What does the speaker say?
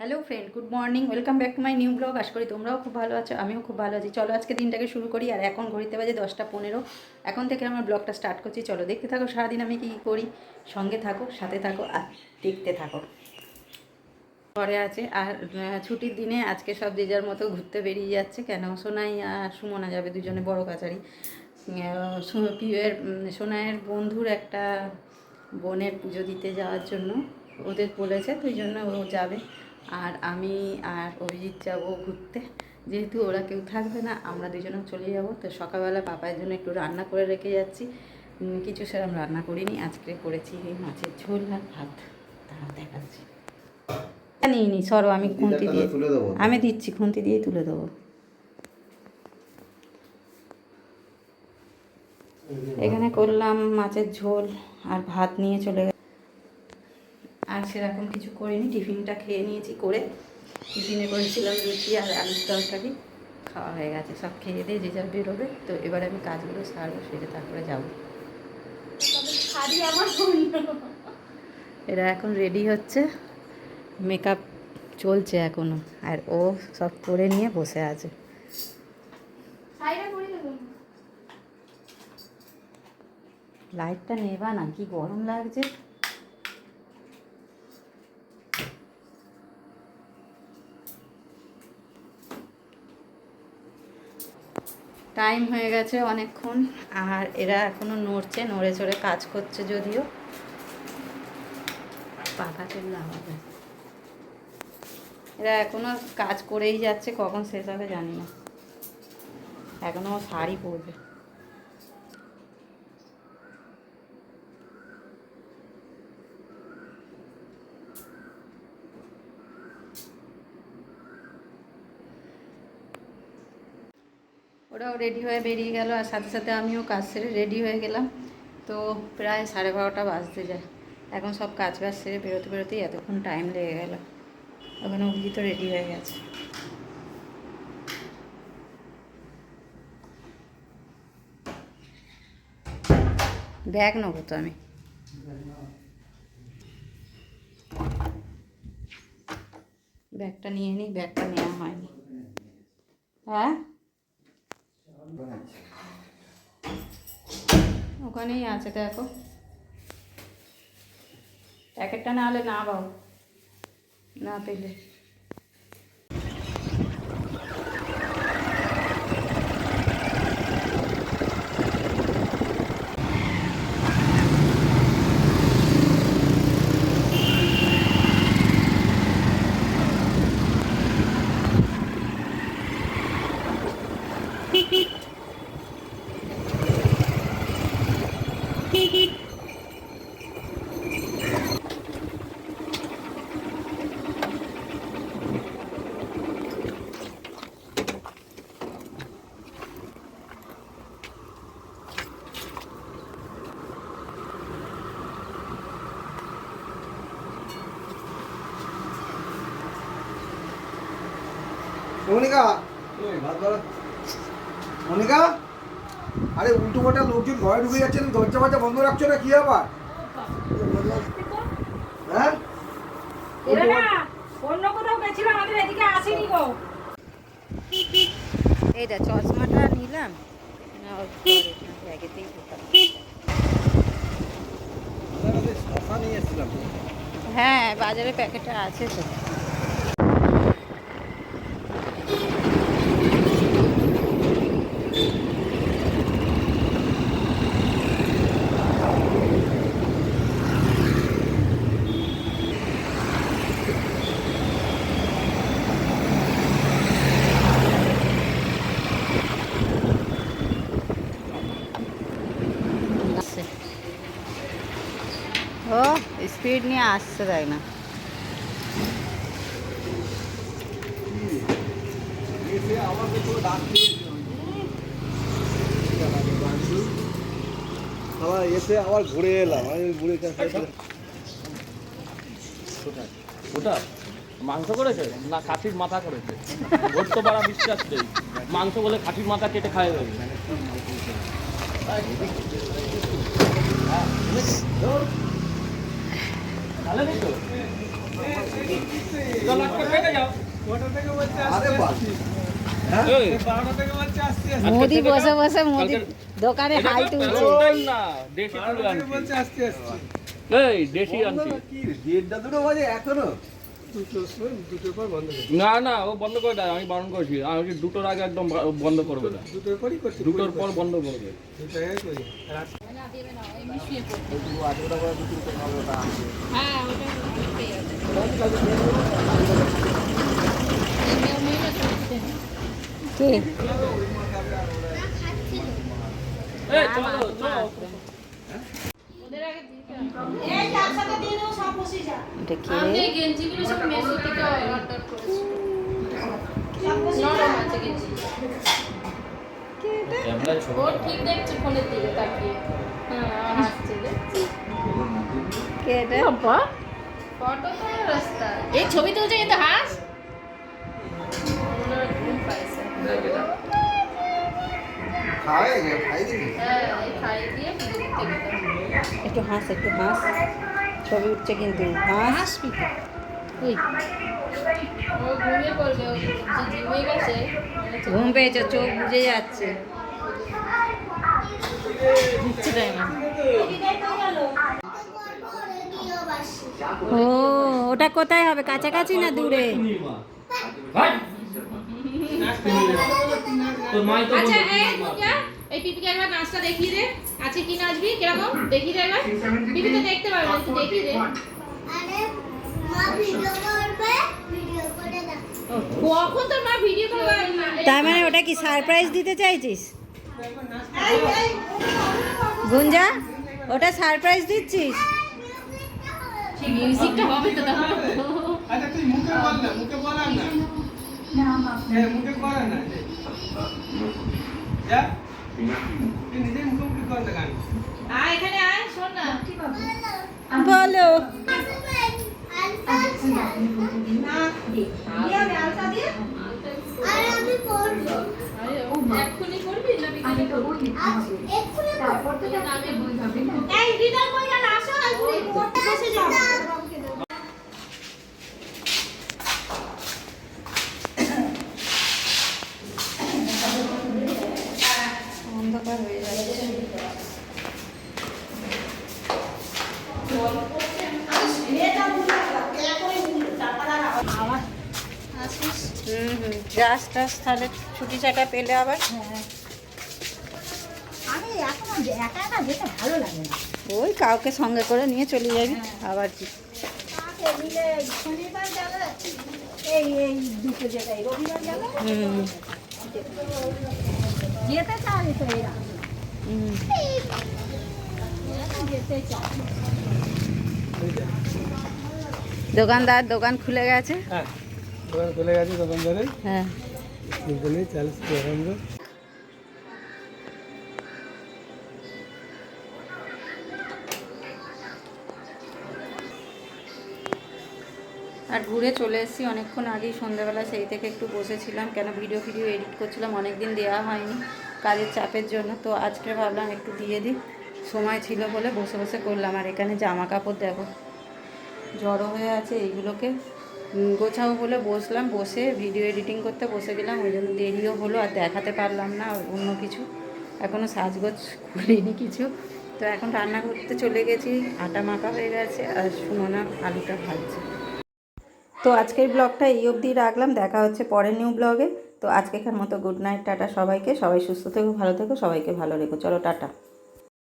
Hello friend, good morning, welcome back to my new blog. আশা করি তোমরাও খুব ভালো আছো, আমিও খুব ভালো আছি। চলো আজকে দিনটাকে শুরু করি। আর এখন ঘড়িতে বাজে 10টা 15। এখন থেকে আমার ব্লগটা স্টার্ট করছি। চলো দেখতে থাকো সারাদিন আমি কী করি, সঙ্গে থাকো, সাথে থাকো আর দেখতে থাকো। ঘরে আছে আর ছুটির দিনে আজকে সব যে যার মতো ঘুরতে বেরিয়ে যাচ্ছে। কেন সোনাই আর সুমনা যাবে দুজনে বড় কাছারি। পিউয়ের সোনাইয়ের বন্ধুর একটা বোনের পুজো দিতে যাওয়ার জন্য ওদের বলেছে, তো ওই জন্য ও যাবে। আর আমি আর অভিজিৎ যাবো ঘুরতে। যেহেতু ওরা কেউ থাকবে না, আমরা দুজনেও চলে যাব। তো সকালবেলা পাপার জন্য একটু রান্না করে রেখে যাচ্ছি। কিছু সেরকম রান্না করিনি, আজকে করেছি মাছের ঝোল আর ভাত। তারা দেখাচ্ছি নিই সরো, আমি খুন্তি দিয়ে আমি দিচ্ছি, খুন্তি দিয়েই তুলে দেবো। এখানে করলাম মাছের ঝোল আর ভাত নিয়ে চলে গেল। আর সেরকম কিছু করিনি, টিফিনটা খেয়ে নিয়েছি। করে টিফিনে করেছিলাম লুচি আর আলুর তরকারি, খাওয়া হয়ে গেছে। সব খেয়ে দিয়ে যে যার বেরোবে। তো এবারে আমি কাজগুলো সারবো, সেরে তারপরে যাবো। এরা এখন রেডি হচ্ছে, মেকআপ চলছে এখনো, আর ও সব করে নিয়ে বসে আছে। লাইটটা নেবা না, কি গরম লাগছে। টাইম হয়ে গেছে অনেকক্ষণ, আর এরা এখনো নড়ছে, নড়ে চড়ে কাজ করছে। যদিও পাখা চললে আমাদের এরা এখনো কাজ করেই যাচ্ছে, কখন শেষ হবে জানি না। এখনো শাড়ি পরবে। ওরাও রেডি হয়ে বেরিয়ে গেল, আর সাথে সাথে আমিও কাজ সেরে রেডি হয়ে গেলাম। তো প্রায় 12:30 বাজতে যায়। এখন সব কাজ বাজ সেরে বেরোতে বেরোতেই এতক্ষণ টাইম লেগে গেল। ওখানে অবধি তো রেডি হয়ে গেছে। ব্যাগ নেবো তো আমি। ব্যাগটা নিয়ে নিই, ব্যাগটা নেওয়া হয়নি। হ্যাঁ, ওখানেই আছে, দেখো। প্যাকেটটা না হলে না পাবো, না পেলে। মনিকা, মনিকা, আরে উল্টো পাল্টা লোকজন ঘরে ঢুকে যাচ্ছে, তুমি দরজা ফরজা বন্ধ রাখছো না, কি আবার? হ্যাঁ, অন্য কোথাও গেছিলাম, আমাদের এদিকে আসেনি গো। এইটা চশমাটা নিলাম না, ব্যাগেতেই ঢুকালাম। হ্যাঁ, বাজারে প্যাকেটটা আছে তো। ও স্পিড নিয়ে আসছে, তাই না? আবার এসে আবার ঘুরে এলাম, আমি ঘুরে ওটা মাংস করেছে না খাসির মাথা করেছে? ধরতে পারা বিশ্বাস নেই। মাংস বলে খাসির মাথা কেটে খায় হয়ে তাহলে আরে বাস হ্যাঁ এই, মোদি বসে বসে মোদি কালকে- দোকানে এটা হাই তো তুলছে ওটাই না, দেশি তুলে আনছি। এই, দেশি আনছি। কি দেড়টা দুটো বাজে এখনো না না, ও বন্ধ করে দেয়, আমি বারণ করেছি। আমি বলছি, দুটোর আগে একদম বন্ধ করবে না, দুটোর পর বন্ধ করবে। কে এই, চলো, চলো। এই একসাথে দিয়ে দেবো সব বসে যা এটা কে আমি এই গেঞ্জিগুলো সব মেসো থেকে অর্ডার করেছি। নরম আছে গেঞ্জি। ও ঠিক দেখছে ফোনের দিকে তাকিয়ে। হ্যাঁ, হাসছে দেখছি। কে এটা ফটো তো রাস্তা। এই ছবি তুলছে কিন্তু হাস। ওনার ঘুম পাইছে। খাই দিবি হ্যাঁ, এই খাই দিয়ে পুজো দিতে গেলাম। একটু হাস ছবি উঠছে কিন্তু হাস হাসবি তো। ওই। ও ঘুমিয়ে পড়বে, ও যে জিমে গেছে। ঘুম পেয়েছে চোখ বুঝে যাচ্ছে ও ওটা কোথায় হবে কাছাকাছি না দূরে তোর মাই তো আচ্ছা, বলবে, এই পূজা, এই পিপিকে একবার নাচটা দেখিয়ে দে। আছে কি নাচবি কিরকম দেখিয়ে দে একবার। পিপি তো দেখতে পারবে না, একটু দেখিয়ে দে। কখন তোর মা ভিডিও করবে? তার মানে ওটা কি সারপ্রাইজ দিতে চাইছিস গুঞ্জা ওটা সারপ্রাইজ দিচ্ছিস মিউজিকটা হবে তো তখন। আচ্ছা তুই মুখে বল না, মুখে বল আর না। মুখে কর না। যা। তুই নিজে মুখে কর না গান। আয় এখানে আয়, শোন না। বলো আরে ও এক্ষুনি করবি না বিকেলে করবি? নামে বই ভাবি না। এই হৃদয় বইয়া আসো আর বসে যাও অন্ধকার হয়ে যাচ্ছে যাস টাস তাহলে ছুটি চাটা পেলে আবার আমি এখন একা একা যেতে ভালো লাগে না ওই কাউকে সঙ্গে করে নিয়ে চলে যাবি আবার কি কাকে মিলে শনিবার যাবে এই দুটো জায়গায় রবিবার যাবে হুম যেতে চাই তো এরা হুম যেতে চাই দোকানদার দোকান খুলে গেছে হ্যাঁ। দোকান চলে গেছে দোকানদারে। হ্যাঁ দুজনেই চালিয়ে আরামে। আর ঘুরে চলে এসেছি অনেকক্ষণ আগেই সন্ধ্যাবেলা সেই থেকে একটু বসেছিলাম কেন ভিডিও এডিট করছিলাম অনেক দিন দেওয়া হয়নি কাজের চাপের জন্য তো আজকে ভাবলাম একটু দিয়ে দিই সময় ছিল বলে বসে বসে করলাম আর এখানে জামা কাপড় দেখো জড়ো হয়ে আছে এইগুলোকে গোছাবো বলে বসলাম বসে ভিডিও এডিটিং করতে বসে গেলাম ওই জন্য দেরিও হলো আর দেখাতে পারলাম না অন্য কিছু এখনও সাজগোজ করিনি কিছু তো এখন রান্না করতে চলে গেছি আটা মাখা হয়ে গেছে আর সুমনা আলুটা ভাজছে তো আজকের ব্লগটা এই অবধি রাখলাম দেখা হচ্ছে পরের নিউ ব্লগে তো আজকেকার মতো গুড নাইট টাটা সবাইকে সবাই সুস্থ থেকো ভালো থেকো সবাইকে ভালো রেখো চলো টাটা